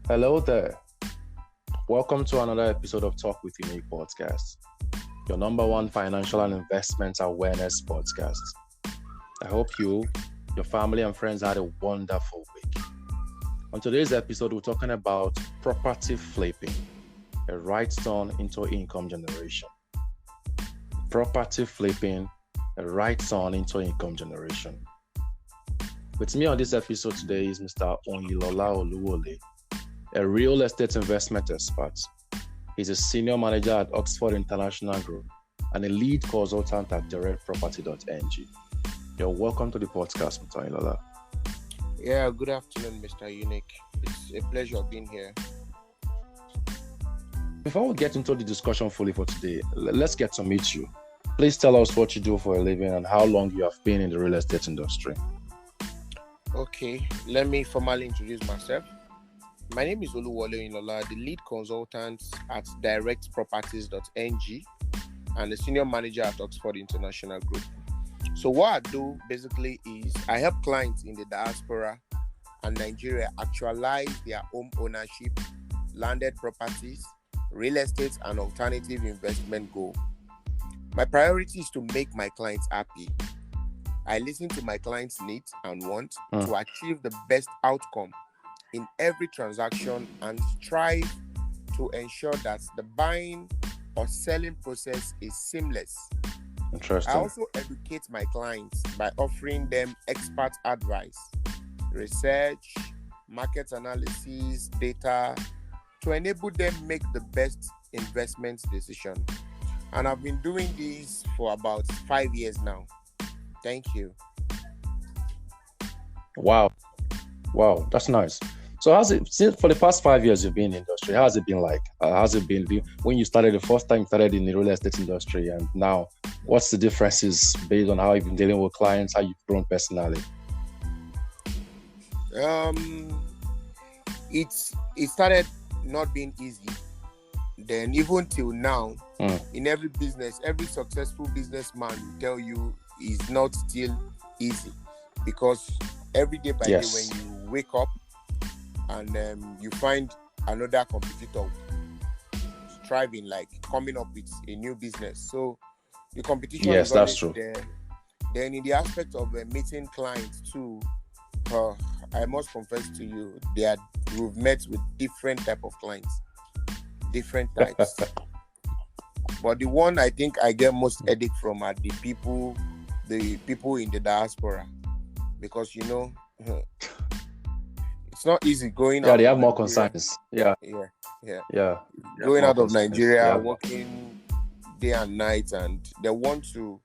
Hello there. Welcome to another episode of Talk with Unique Podcast, your number one financial and investment awareness podcast. I hope you, your family, and friends had a wonderful week. On today's episode, we're talking about property flipping, a right turn into income generation. Property flipping, a right turn into income generation. With me on this episode today is Mr. Oyinlola OLUWOLE, a real estate investment expert. He's a senior manager at Oxford International Group and a lead consultant at decades.Ng. You're welcome to the podcast, Mr. Oyinlola. Yeah, good afternoon, Mr. Unique. It's a pleasure being here. Before we get into the discussion fully for today, let's get to meet you. Please tell us what you do for a living and how long you have been in the real estate industry. Okay, let me formally introduce myself. My name is Oyinlola OLUWOLE, the lead consultant at decades.Ng and the senior manager at Oxford International Group. So what I do basically is I help clients in the diaspora and Nigeria actualize their home ownership, landed properties, real estate, and alternative investment goal. My priority is to make my clients happy. I listen to my clients' needs and wants to achieve the best outcome in every transaction and strive to ensure that the buying or selling process is seamless. Interesting. I also educate my clients by offering them expert advice, research, market analysis, data to enable them make the best investment decision. And I've been doing this for about 5 years now. Thank you. Wow, that's nice. So for the past 5 years you've been in the industry, how has it been like? How's it been when you started the first time you started in the real estate industry and now? What's the differences based on how you've been dealing with clients, how you've grown personally? It started not being easy. Then even till now, in every business, every successful businessman will tell you is not still easy, because every day by day when you wake up and you find another competitor striving, like coming up with a new business. So the competition is always there. Then in the aspect of meeting clients too, I must confess to you, we've met with different type of clients, different types. But the one I think I get most headache from are the people in the diaspora, because it's not easy going out. Yeah, they have more concerns. Yeah. Going out of Nigeria, working day and night, and they want to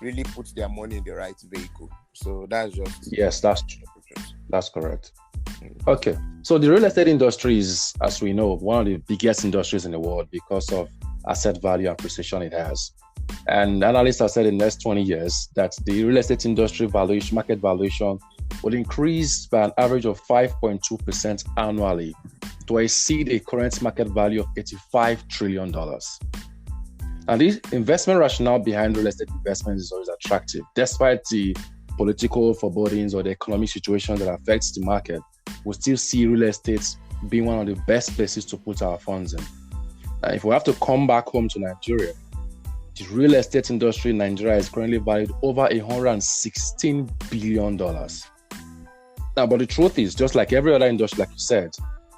really put their money in the right vehicle. So that's just... Yes, that's true. That's correct. Okay. So the real estate industry is, as we know, one of the biggest industries in the world because of asset value and precision it has. And analysts have said in the next 20 years that the real estate industry market valuation will increase by an average of 5.2% annually to exceed a current market value of $85 trillion. And this investment rationale behind real estate investment is always attractive. Despite the political forebodings or the economic situation that affects the market, we still see real estate being one of the best places to put our funds in. And if we have to come back home to Nigeria, the real estate industry in Nigeria is currently valued over $116 billion. Now, but the truth is, just like every other industry, like you said,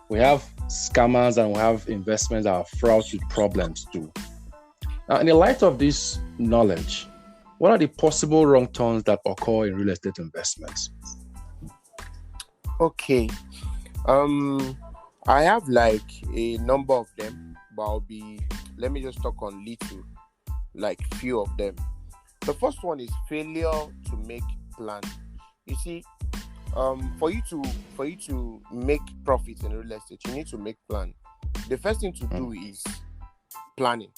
we have scammers and we have investments that are fraught with problems too. Now, in the light of this knowledge, what are the possible wrong turns that occur in real estate investments? Okay. I have like a number of them, but let me just talk on few of them. The first one is failure to make plan. You see, for you to make profits in real estate, you need to make plan. The first thing to do is planning,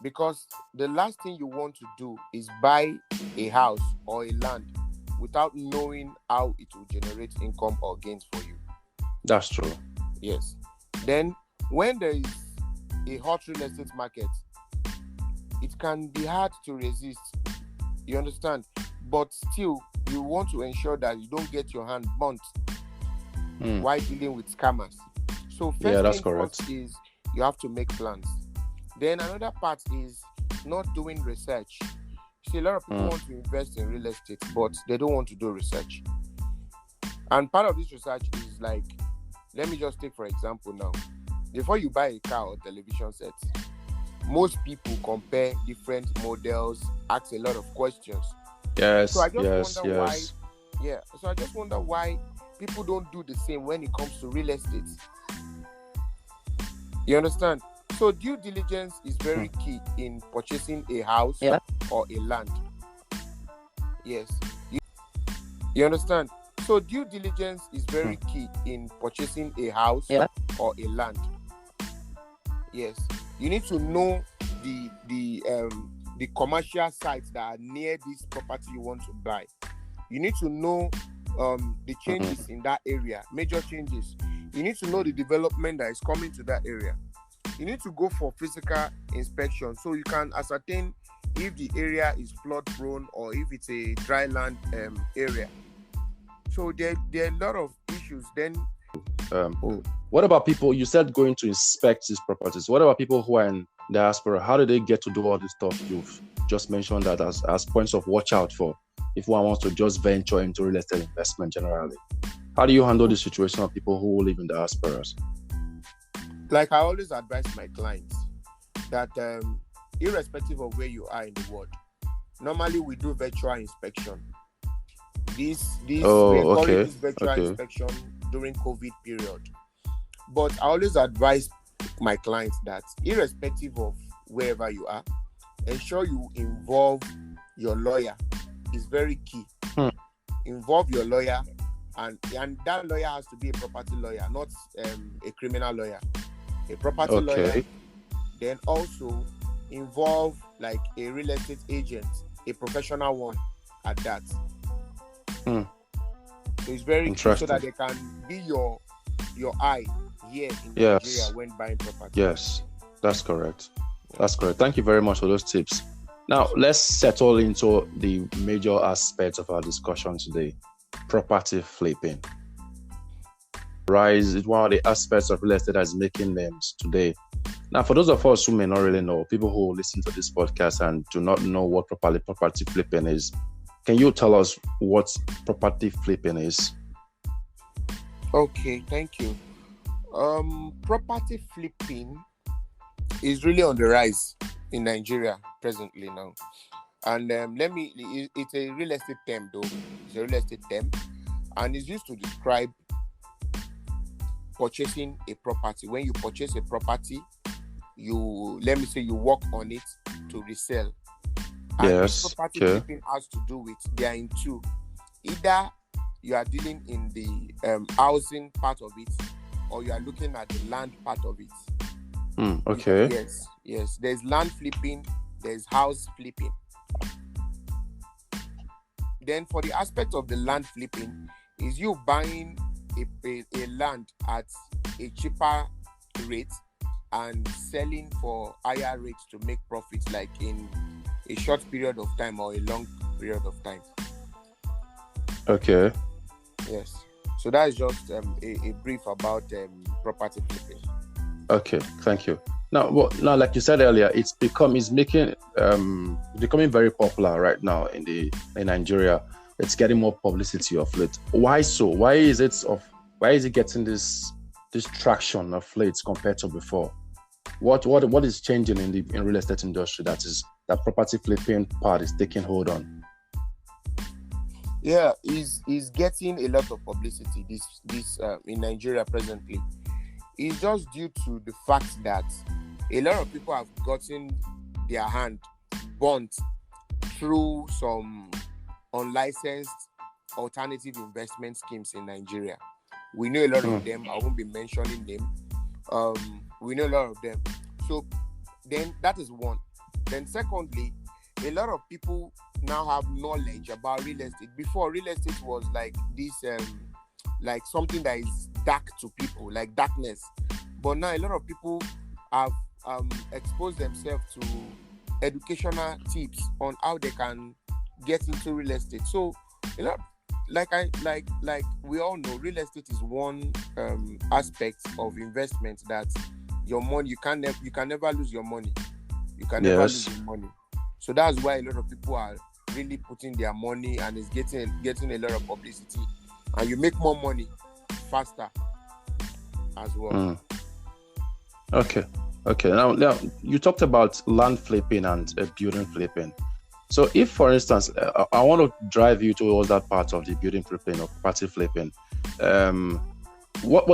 because the last thing you want to do is buy a house or a land without knowing how it will generate income or gains for you. That's true. Yes. Then when there is a hot real estate market, it can be hard to resist. You understand? But still, you want to ensure that you don't get your hand burnt while dealing with scammers. So first Yeah, that's thing correct. first is you have to make plans. Then another part is not doing research. See, a lot of people want to invest in real estate, but they don't want to do research. And part of this research is like, let me just take for example now. Before you buy a car or television set, most people compare different models, ask a lot of questions. Yes, So I just yes, wonder yes. why. So I just wonder why people don't do the same when it comes to real estate. You understand? So due diligence is very key in purchasing a house or a land. Yes. You understand? So due diligence is very key in purchasing a house or a land. Yes. You need to know the commercial sites that are near this property you want to buy. You need to know the changes in that area, major changes. You need to know the development that is coming to that area. You need to go for physical inspection so you can ascertain if the area is flood prone or if it's a dry land area. So there are a lot of issues. Then what about people? You said going to inspect these properties. What about people who are in diaspora? How do they get to do all this stuff? You've just mentioned that as points of watch out for if one wants to just venture into real estate investment generally. How do you handle the situation of people who live in diasporas? Like I always advise my clients that irrespective of where you are in the world, normally we do virtual inspection. We encourage this virtual inspection during COVID period. But I always advise my clients that irrespective of wherever you are, ensure you involve your lawyer. Is very key. Involve your lawyer, and that lawyer has to be a property lawyer, not a criminal lawyer. A property lawyer. Then also involve like a real estate agent, a professional one at that. So it's very key so that they can be your eye here in Nigeria when buying property. Yes, that's correct. That's correct. Thank you very much for those tips. Now, let's settle into the major aspects of our discussion today. Property flipping. Rise is one of the aspects of real estate that is making names today. Now, for those of us who may not really know, people who listen to this podcast and do not know what property flipping is, can you tell us what property flipping is? Okay, thank you. Property flipping is really on the rise in Nigeria presently now. And it's a real estate term though. It's a real estate term. And it's used to describe purchasing a property. When you purchase a property, you work on it to resell. And this property flipping has to do with, they are in two. Either you are dealing in the housing part of it, or you are looking at the land part of it. Yes. There's land flipping, there's house flipping. Then for the aspect of the land flipping, is you buying a land at a cheaper rate and selling for higher rates to make profits, like in a short period of time or a long period of time. Okay. Yes. So that is just a brief about property flipping. Okay, thank you. Now, like you said earlier, it's becoming very popular right now in Nigeria. It's getting more publicity of late. Why so? Why is it getting this traction of late compared to before? What is changing in real estate industry that property flipping part is taking hold on? Yeah, is getting a lot of publicity this in Nigeria presently. It's just due to the fact that a lot of people have gotten their hand burnt through some unlicensed alternative investment schemes in Nigeria. We know a lot of them. I won't be mentioning them. We know a lot of them. So then that is one. Then secondly, a lot of people now have knowledge about real estate. Before, real estate was like this, like something that is dark to people, like darkness. But now a lot of people have exposed themselves to educational tips on how they can get into real estate. So a like we all know, real estate is one aspect of investment that your money, you can never lose your money. You can never lose your money. So that's why a lot of people are really putting their money, and it's getting a lot of publicity, and you make more money faster as well. Okay. Now you talked about land flipping and building flipping. So if, for instance, I want to drive you towards that part of the building flipping or property flipping, what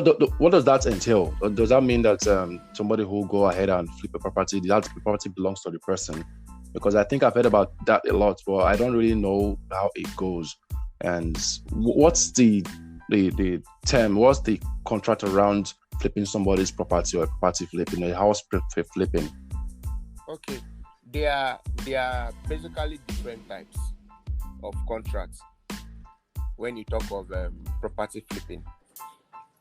does that entail? Does that mean that somebody who will go ahead and flip a property, that property belongs to the person? Because I think I've heard about that a lot, but I don't really know how it goes. And what's the term? What's the contract around flipping somebody's property or property flipping, a house flipping? Okay. There are basically different types of contracts when you talk of property flipping.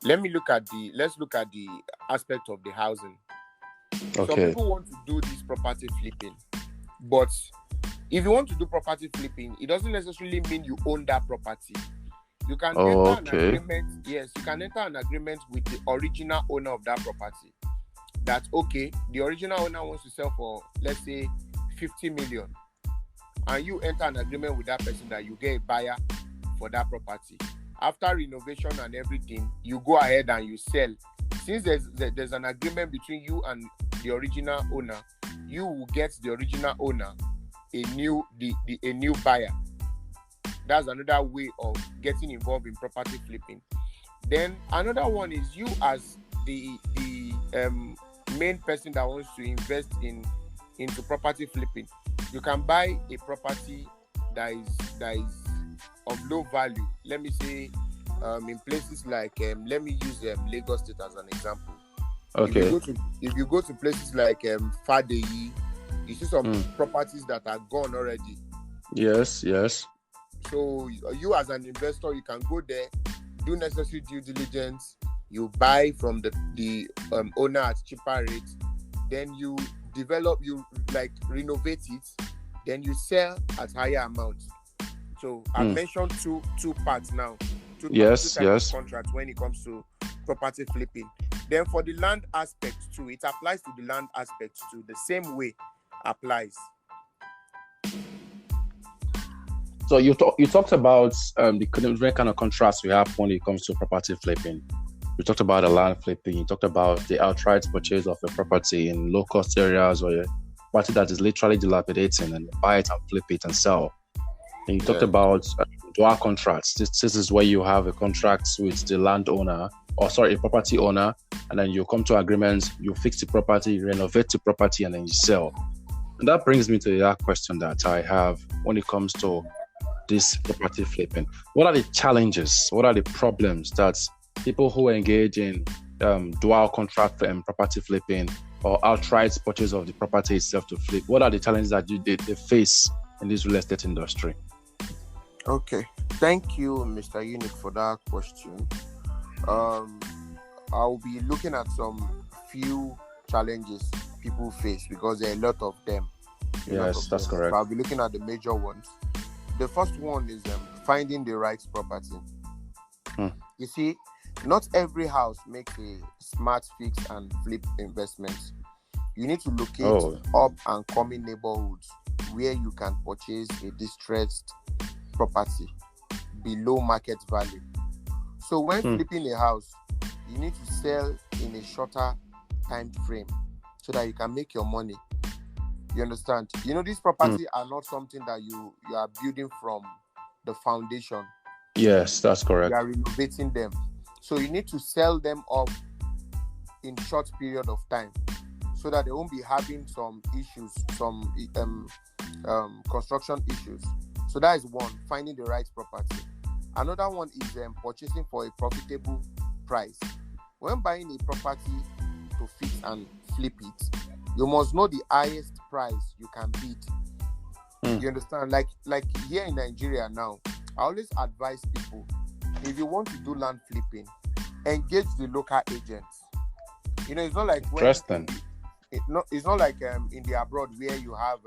Let's look at the aspect of the housing. Okay. Some people want to do this property flipping, but if you want to do property flipping, it doesn't necessarily mean you own that property. You can enter an agreement. Yes, you can enter an agreement with the original owner of that property. That's okay. The original owner wants to sell for, let's say, 50 million, and you enter an agreement with that person that you get a buyer for that property. After renovation and everything, you go ahead and you sell. Since there's an agreement between you and the original owner, you will get the original owner a new buyer. That's another way of getting involved in property flipping. Then another one is you as the main person that wants to invest into property flipping. You can buy a property that is of low value. Let me say in places like let me use Lagos State as an example. Okay. If you go to places like Fadeyi, you see some properties that are gone already. Yes. So you as an investor, you can go there, do necessary due diligence. You buy from the owner at cheaper rates. Then you renovate it. Then you sell at higher amounts. So I've mentioned two parts now. Two types of contracts when it comes to property flipping. Then for the land aspect too, it applies to the land aspect too. The same way applies. So you talked about the different kind of contrasts we have when it comes to property flipping. You talked about the land flipping. You talked about the outright purchase of a property in low-cost areas or a property that is literally dilapidating, and buy it and flip it and sell. And you talked about dual contracts. This is where you have a contract with the landowner, a property owner, and then you come to agreements, you fix the property, you renovate the property, and then you sell. And that brings me to that question that I have when it comes to this property flipping. What are the challenges? What are the problems that people who engage in dual contract and property flipping or outright purchase of the property itself to flip, what are the challenges that they face in this real estate industry? Okay, thank you, Mr. Unique, for that question. I'll be looking at some few challenges people face because there are a lot of them. Yes, that's correct. So I'll be looking at the major ones. The first one is finding the right property. You see, not every house makes a smart fix and flip investment. You need to locate up and coming neighborhoods where you can purchase a distressed property below market value. So when flipping a house, you need to sell in a shorter time frame so that you can make your money. You understand? These properties are not something that you are building from the foundation. Yes, that's correct. You are renovating them. So you need to sell them off in short period of time so that they won't be having some issues, some construction issues. So that is one, finding the right property. Another one is purchasing for a profitable price. When buying a property to fix and flip it, you must know the highest price you can bid. You understand? Like here in Nigeria now, I always advise people, if you want to do land flipping, engage the local agents. It's not like Interesting. It's not like in the abroad where you have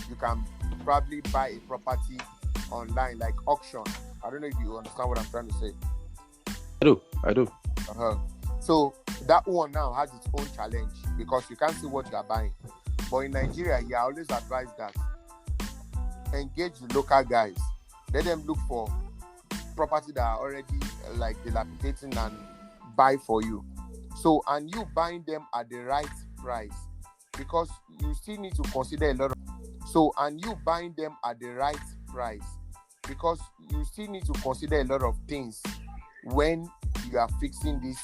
you can probably buy a property online, like auction. I don't know if you understand what I'm trying to say. I do. So that one now has its own challenge because you can't see what you are buying. But in Nigeria, I always advise that engage the local guys. Let them look for property that are already like dilapidating and buy for you. So, and you buying them at the right price because you still need to consider a lot of. So, and you buying them at the right price because you still need to consider a lot of things when you are fixing this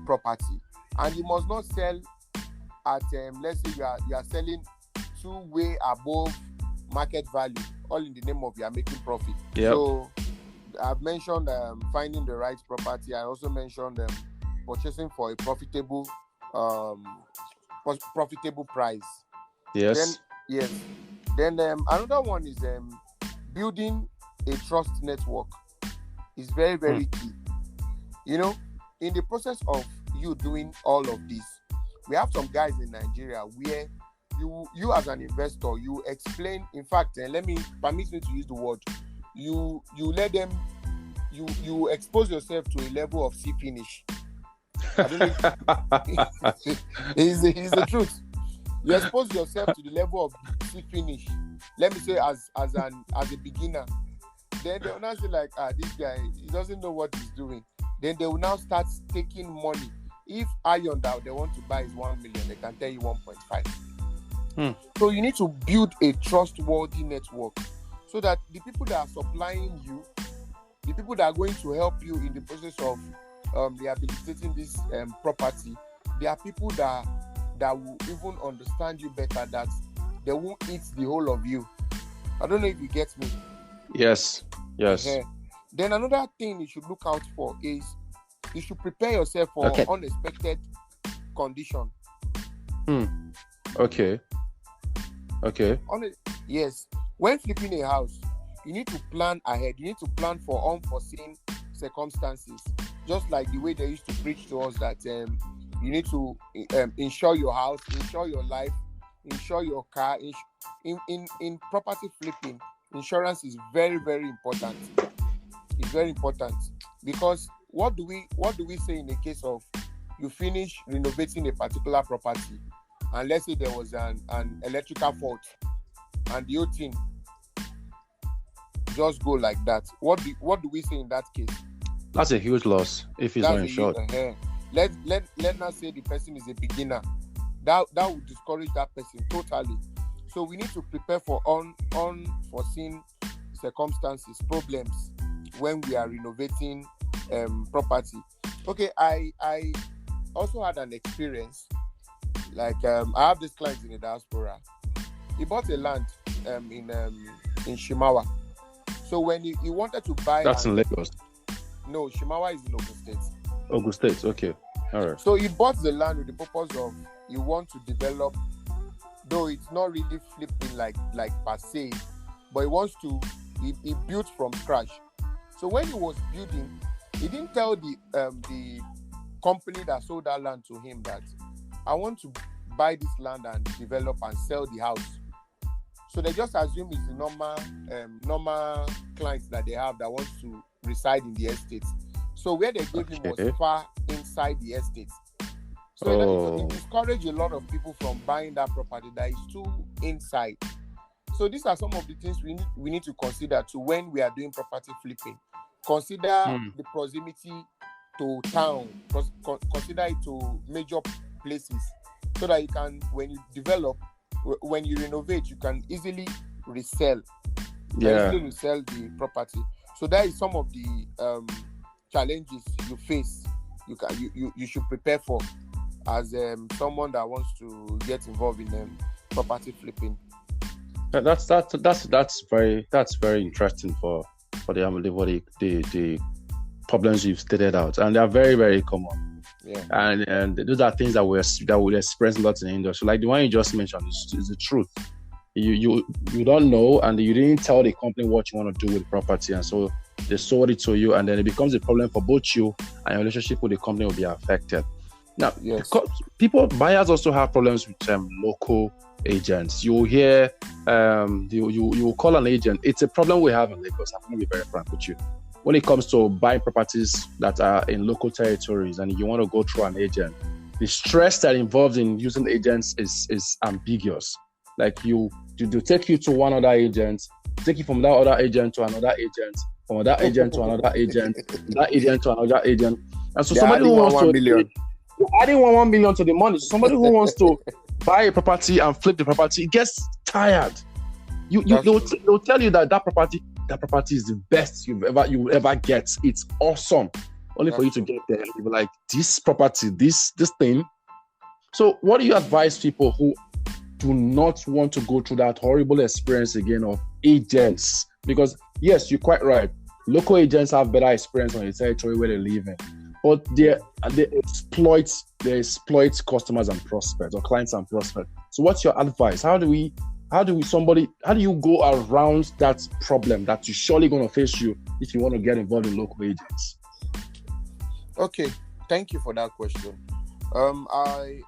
property. And you must not sell at let's say you are selling way above market value, all in the name of you are making profit. Yep. So I've mentioned finding the right property. I also mentioned purchasing for a profitable price. Yes. Then another one is building a trust network is very, very key. You know, in the process of you doing all of this, we have some guys in Nigeria where you as an investor, you explain, in fact, permit me to use the word, you let them, you expose yourself to a level of sea finish. I don't know. It's the truth. You expose yourself to the level of sea finish. Let me say as a beginner. Then they will now say like, this guy, he doesn't know what he's doing. Then they will now start taking money. If iron that they want to buy is 1 million, they can tell you 1.5. So you need to build a trustworthy network so that the people that are supplying you, the people that are going to help you in the process of rehabilitating this property, they are people that will even understand you better, that they won't eat the whole of you. I don't know if you get me. Yes. Then another thing you should look out for is you should prepare yourself for unexpected condition. Okay. Yes. When flipping a house, you need to plan ahead. You need to plan for unforeseen circumstances. Just like the way they used to preach to us that you need to insure your house, insure your life, insure your car. In property flipping, insurance is very, very important. It's very important because what do we say in the case of you finish renovating a particular property and let's say there was an electrical fault and the whole thing just go like that? What do we say in that case? That's a huge loss if it's not insured. Let us say the person is a beginner. That would discourage that person totally. So we need to prepare for unforeseen circumstances, problems when we are renovating property. Okay, I also had an experience. Like I have this client in the diaspora. He bought a land in Shimawa. So when he wanted to buy, that's in Lagos. No, Shimawa is in Ogun State. Ogun State, okay, all right. So he bought the land with the purpose of he wants to develop, though it's not really flipping like per se, but he wants to. He built from scratch. So when he was building, he didn't tell the company that sold that land to him that I want to buy this land and develop and sell the house. So they just assume it's the normal clients that they have that want to reside in the estate. So where they gave him was far inside the estate. So it discouraged a lot of people from buying that property that is too inside. So these are some of the things we need to consider to when we are doing property flipping. Consider the proximity to town. Consider it to major places so that you can, when you develop, when you renovate, you can easily resell. Easily resell the property. So that is some of the challenges you face. You should prepare for as someone that wants to get involved in property flipping. That's very interesting for the problems you've stated out, and they are very, very common. Yeah. And those are things that will experience a lot in the industry. Like the one you just mentioned is the truth. You don't know, and you didn't tell the company what you want to do with the property, and so they sold it to you, and then it becomes a problem for both you and your relationship with the company will be affected. Now, because buyers also have problems with local agents. You will hear, you will call an agent. It's a problem we have in Lagos. I'm going to be very frank with you. When it comes to buying properties that are in local territories and you want to go through an agent, the stress that involved in using agents is ambiguous. Like you take you to one other agent, take you from that other agent to another agent, from that agent to another agent, that agent to another agent. And so somebody who wants to adding 1 million to the money, somebody who wants to buy a property and flip the property, it gets tired. They'll tell you that property is the best you will ever get. It's awesome. Only for you to get there, you'll be like, this property, this thing. So what do you advise people who do not want to go through that horrible experience again of agents? Because yes, you're quite right. Local agents have better experience on the territory where they live in, but they exploit customers and prospects, or clients and prospects. So what's your advice? How do you go around that problem that you're surely going to face you if you want to get involved in local agents? Okay, thank you for that question. I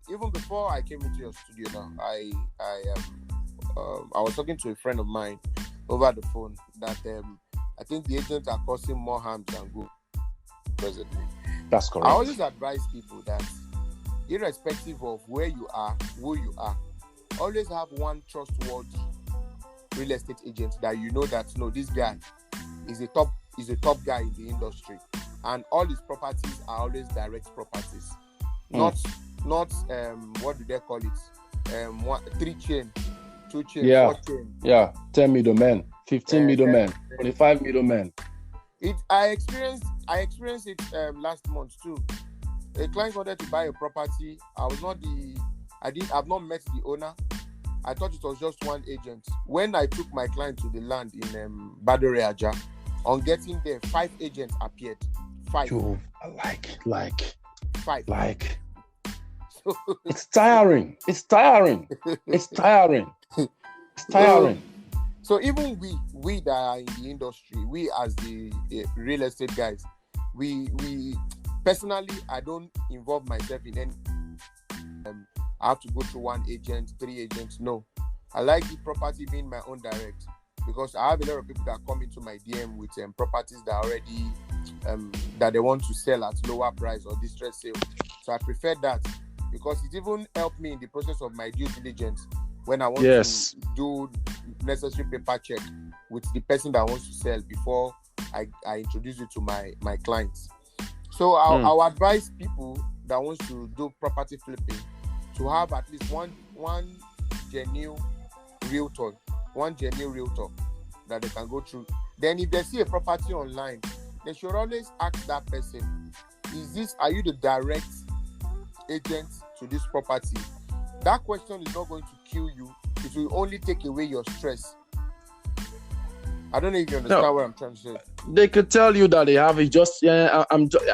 even before I came into your studio now, I was talking to a friend of mine over the phone that I think the agents are causing more harm than good presently. That's correct. I always advise people that irrespective of where you are, who you are, always have one trustworthy real estate agent that you know that this guy is a top guy in the industry, and all his properties are always direct properties, not what do they call it? 3 chain, 2 chain, 4 chain. 10 middlemen, 15 middlemen, 25 middlemen. I experienced it last month too. A client wanted to buy a property. I've not met the owner. I thought it was just one agent. When I took my client to the land in Badore Aja, on getting there, 5 agents appeared. 5. Yo, like 5. It's tiring. So even we that are in the industry, we as the real estate guys, we personally, I don't involve myself in any. I have to go through 1 agent, 3 agents. No, I like the property being my own direct, because I have a lot of people that come into my DM with properties that already that they want to sell at lower price or distress sale. So I prefer that, because it even helped me in the process of my due diligence when I want to do necessary paper check with the person that wants to sell before I introduce it to my clients. So I'll advise people that wants to do property flipping to have at least one genuine realtor that they can go through. Then if they see a property online, they should always ask that person, are you the direct agent to this property? That question is not going to kill you. It will only take away your stress. I don't know if you understand what I'm trying to say. They could tell you that they have it. I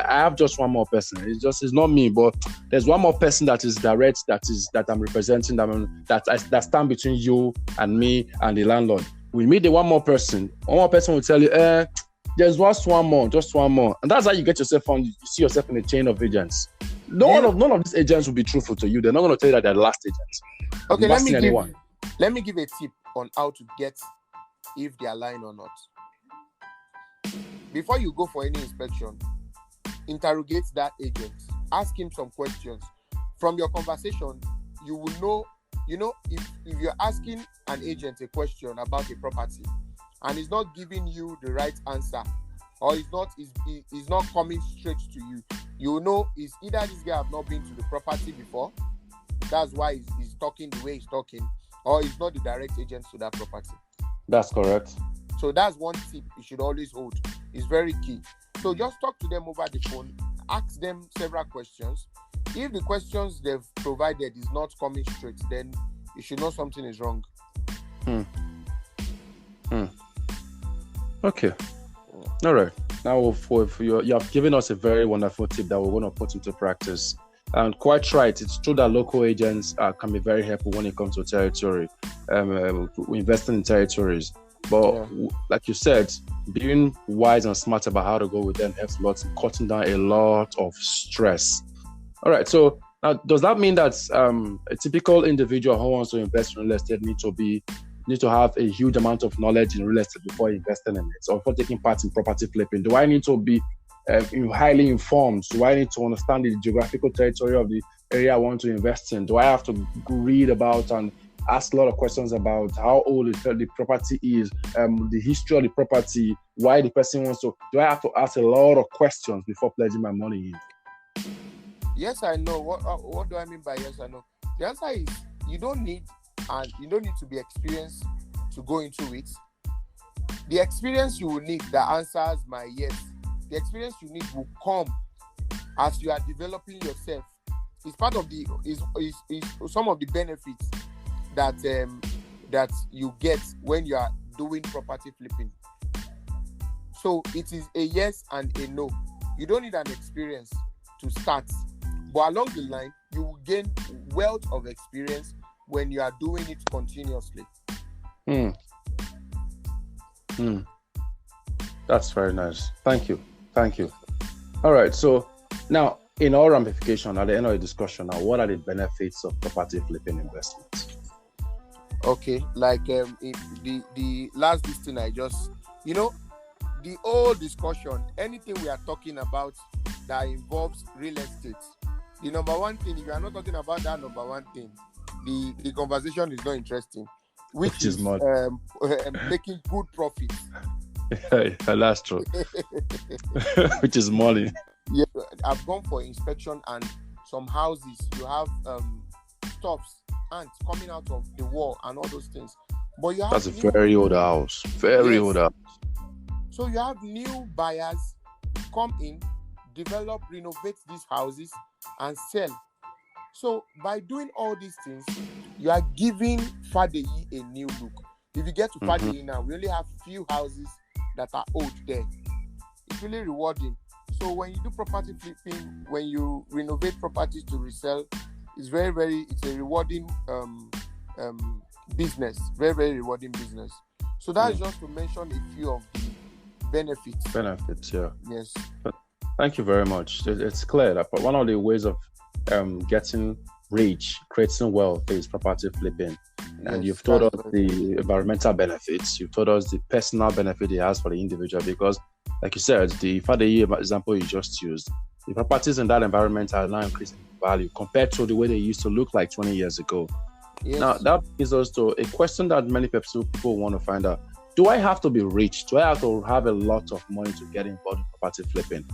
have just one more person. It's not me, but there's one more person that is direct, that I'm representing, that stand between you and me and the landlord. We meet the one more person. One more person will tell you, there's just one more, and that's how you get yourself on. You see yourself in a chain of agents. None of these agents will be truthful to you. They're not going to tell you that they're last agents. Okay, let me give a tip on how to get if they are lying or not. Before you go for any inspection, interrogate that agent. Ask him some questions. From your conversation, you will know, if you're asking an agent a question about a property and he's not giving you the right answer, or he's not coming straight to you, you know is either this guy have not been to the property before, that's why he's talking the way he's talking, or he's not the direct agent to that property. That's correct. So that's one tip you should always hold. It's very key. So just talk to them over the phone, ask them several questions. If the questions they've provided is not coming straight, then you should know something is wrong. Okay. All right. Now, you have given us a very wonderful tip that we're going to put into practice. And quite right, it's true that local agents can be very helpful when it comes to territory, investing in territories. But like you said, being wise and smart about how to go with them helps a lot in cutting down a lot of stress. All right. So Now, does that mean that a typical individual who wants to invest in real estate need to have a huge amount of knowledge in real estate before investing in it, or before taking part in property flipping? Do I need to be highly informed? Do I need to understand the geographical territory of the area I want to invest in? Do I have to read about and ask a lot of questions about how old the property is, the history of the property, why the person wants to? Do I have to ask a lot of questions before pledging my money in? Yes, I know. What do I mean by yes, I know? The answer is you don't need to be experienced to go into it. The experience you will need that answers my yes. The experience you need will come as you are developing yourself. It's part of is some of the benefits that you get when you are doing property flipping. So it is a yes and a no. You don't need an experience to start, but along the line you will gain wealth of experience when you are doing it continuously. That's very nice. Thank you. All right, so now in our ramification at the end of the discussion, now what are the benefits of property flipping investments? Okay, like the last thing I just, the whole discussion, anything we are talking about that involves real estate, the number one thing, if you are not talking about that number one thing, the conversation is not interesting, which is making good profit. That's true. Which is money. Yeah, I've gone for inspection, and some houses you have stuffs, ants coming out of the wall and all those things. But you have that's a very old house. Very old house. So you have new buyers come in, develop, renovate these houses, and sell. So by doing all these things, you are giving Fadeyi a new look. If you get to Fadeyi now, we only have few houses that are old there. It's really rewarding. So when you do property flipping, when you renovate properties to resell, it's it's a rewarding business. Very, very rewarding business. So that's just to mention a few of the benefits. Benefits, yeah. Yes. But thank you very much. It's clear that one of the ways of getting rich, creating wealth is property flipping. And you've told us the environmental benefits. You've told us the personal benefit it has for the individual, because, like you said, the Fadeyi example you just used, the properties in that environment are now increasing in value compared to the way they used to look like 20 years ago. Yes. Now, that brings us to a question that many people want to find out. Do I have to be rich? Do I have to have a lot of money to get involved in property flipping?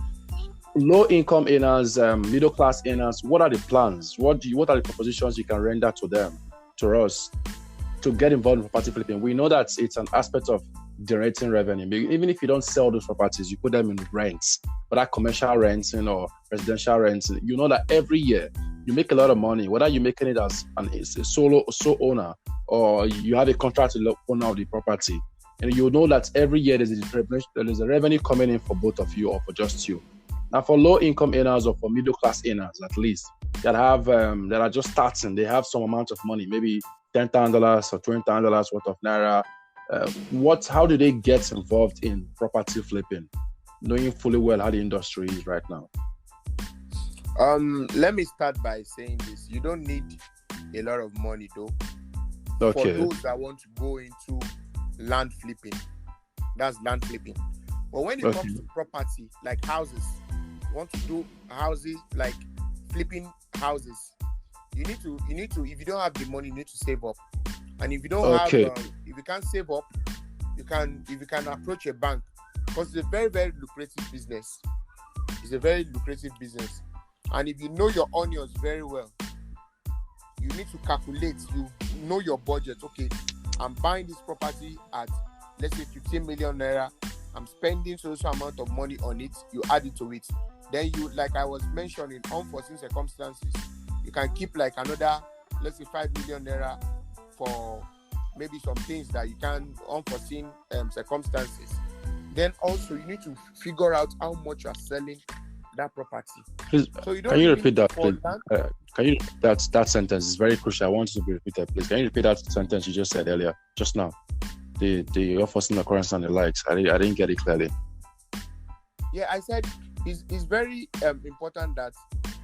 Low-income earners, middle-class earners, what are the plans? What are the propositions you can render to us, to get involved in property flipping? We know that it's an aspect of generating revenue. Even if you don't sell those properties, you put them in rents, whether commercial renting or residential renting. You know that every year you make a lot of money, whether you're making it as a sole owner or you have a contract to the owner of the property. And you know that every year there's a revenue coming in for both of you or for just you. Now, for low-income earners or for middle-class earners, at least, that are just starting, they have some amount of money, maybe $10,000 or $20,000 worth of naira. How do they get involved in property flipping, knowing fully well how the industry is right now? Let me start by saying this: you don't need a lot of money, though. Okay. For those that want to go into land flipping, that's land flipping. But when it comes to property, like houses, want to do houses like flipping houses, you need to if you don't have the money, you need to save up. And if you don't have if you can't save up, you can approach a bank, because it's a very, very lucrative business. It's a very lucrative business. And if you know your onions very well, you need to calculate, you know your budget. Okay, I'm buying this property at, let's say, 15 million naira. I'm spending so amount of money on it. You add it to it. Then you, like I was mentioning, unforeseen circumstances, you can keep like another, let's say, 5 million naira for maybe some things that you can, unforeseen circumstances. Then also you need to figure out how much you are selling that property. Please, so you don't can you repeat that, please? Can you that sentence is very crucial. I want you to be repeated, please. Can you repeat that sentence you just said earlier, just now? The unforeseen occurrence and the likes. I didn't get it clearly. Yeah, I said it's very important that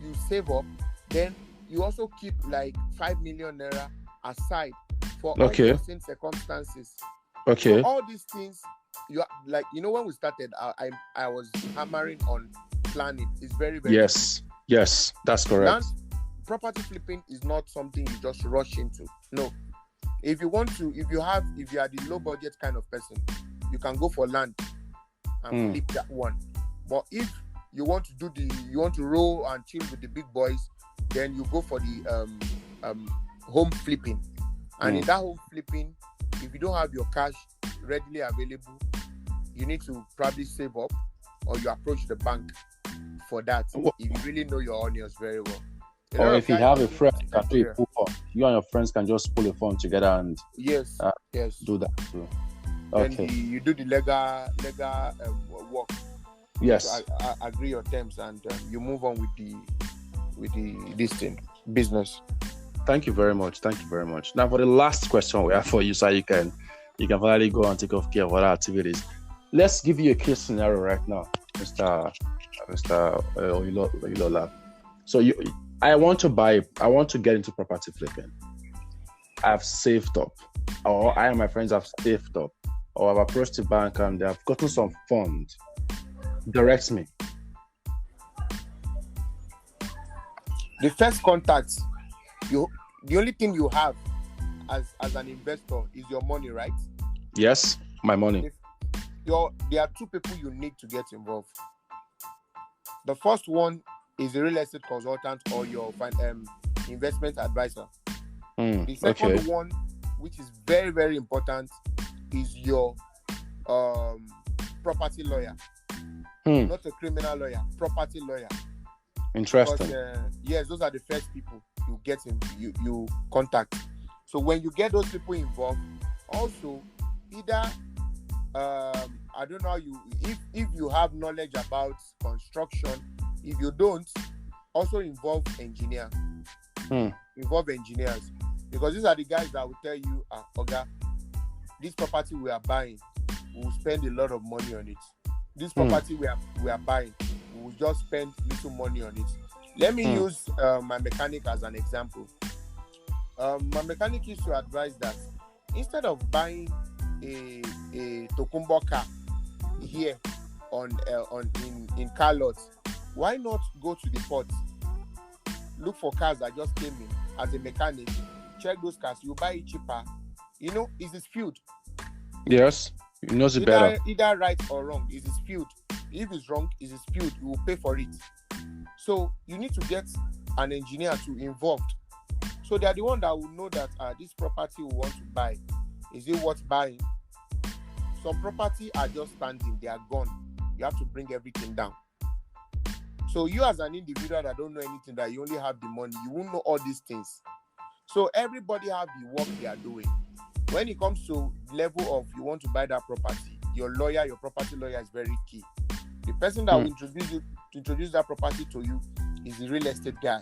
you save up. Then you also keep like 5 million naira aside for Okay. unforeseen circumstances. Okay. So all these things, you are like, when we started, I was hammering on planning. It's very, very Yes. Yes, that's correct. Property flipping is not something you just rush into. No. If you are the low budget kind of person, you can go for land and flip that one. But if you want to roll and chill with the big boys, then you go for the home flipping. And in that home flipping, if you don't have your cash readily available, you need to probably save up, or you approach the bank for that if you really know your onions very well. Or if you have a friend, you can do a pull phone. You and your friends can just pull a phone together and yes, do that too. Okay. Then you do the legal work. Yes. So I agree your terms, and you move on with this thing business. Thank you very much. Now for the last question we have for you, so you can finally go and take off care of other activities. Let's give you a case scenario right now, Mr. Oyinlola. So I want to get into property flipping. I've saved up, or I and my friends have saved up, or I've approached the bank and they have gotten some funds. Direct me. The first contact, the only thing you have as an investor is your money, right? Yes, my money. There are two people you need to get involved. The first one is a real estate consultant or your investment advisor. The second one, which is very, very important, is your property lawyer. Not a criminal lawyer, property lawyer. Interesting. Because, yes, those are the first people you get you contact. So when you get those people involved, also either I don't know if you have knowledge about construction. If you don't, also involve engineers. Involve engineers, because these are the guys that will tell you, Oga, this property we are buying, we will spend a lot of money on it. This property we are buying, we will just spend little money on it. Let me use my mechanic as an example. My mechanic used to advise that instead of buying a Tokumbo car here in car lots, why not go to the port, look for cars that just came in as a mechanic, check those cars, you buy it cheaper, is dispute. Yes, he knows it better. Either right or wrong, is dispute. If it's wrong, is dispute, you will pay for it. So you need to get an engineer to involved. So they are the one that will know that this property we want to buy, is it worth buying? Some property are just standing, they are gone. You have to bring everything down. So you as an individual that don't know anything, that you only have the money, you won't know all these things. So everybody have the work they are doing. When it comes to level of you want to buy that property, your property lawyer is very key. The person that will introduce that property to you is the real estate guy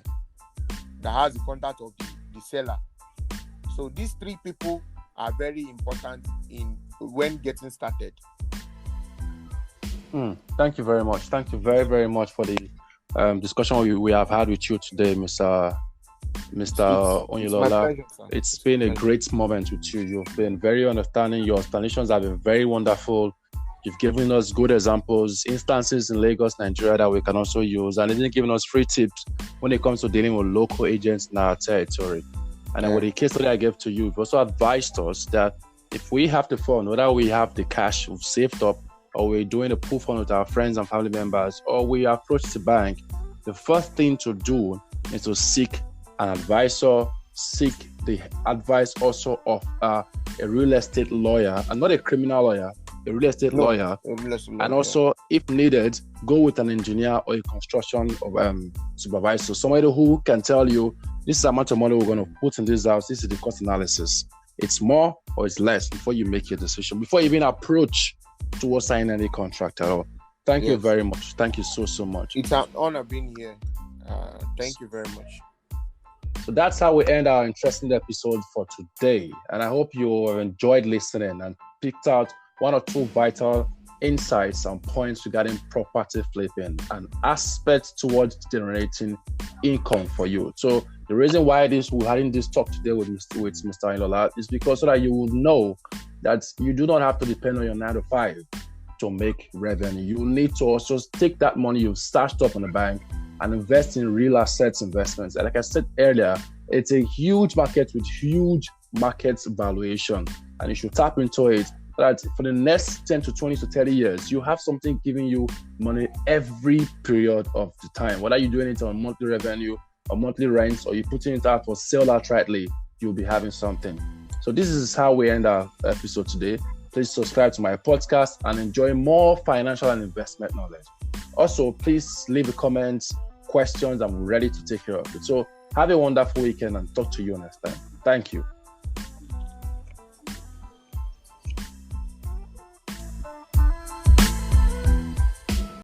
that has the contact of the seller. So these three people are very important when getting started. Thank you very much. Thank you very, very much for the discussion we have had with you today, Mr. Oyinlola. It's been a great moment with you. You've been very understanding. Your explanations have been very wonderful. You've given us good examples, instances in Lagos, Nigeria that we can also use, and even given us free tips when it comes to dealing with local agents in our territory. And then with the case study I gave to you, you've also advised us that if we have the fund, whether we have the cash we've saved up, or we're doing a pull fund with our friends and family members, or we approach the bank, the first thing to do is to seek an advisor, seek the advice also of a real estate lawyer, and not a criminal lawyer, a real estate lawyer. And also, if needed, go with an engineer or a construction supervisor, somebody who can tell you, this is the amount of money we're going to put in this house, this is the cost analysis. It's more or it's less before you make your decision, before you even approach towards signing any contract at all. Thank you very much. Thank you so much. It's an honor being here. Thank you very much. So that's how we end our interesting episode for today. And I hope you have enjoyed listening and picked out one or two vital insights and points regarding property flipping and aspects towards generating income for you. So the The reason why we're having this talk today with Mr. Oyinlola is because so that you will know that you do not have to depend on your 9 to 5 to make revenue. You need to also take that money you've stashed up in the bank and invest in real assets investments. And like I said earlier, it's a huge market with huge market valuation, and you should tap into it. That for the next 10 to 20 to 30 years, you have something giving you money every period of the time. Whether you're doing it on monthly revenue or monthly rents, or you're putting it out for sale outrightly, you'll be having something. So this is how we end our episode today. Please subscribe to my podcast and enjoy more financial and investment knowledge. Also, please leave a comment, questions. I'm ready to take care of it. So have a wonderful weekend and talk to you next time. Thank you.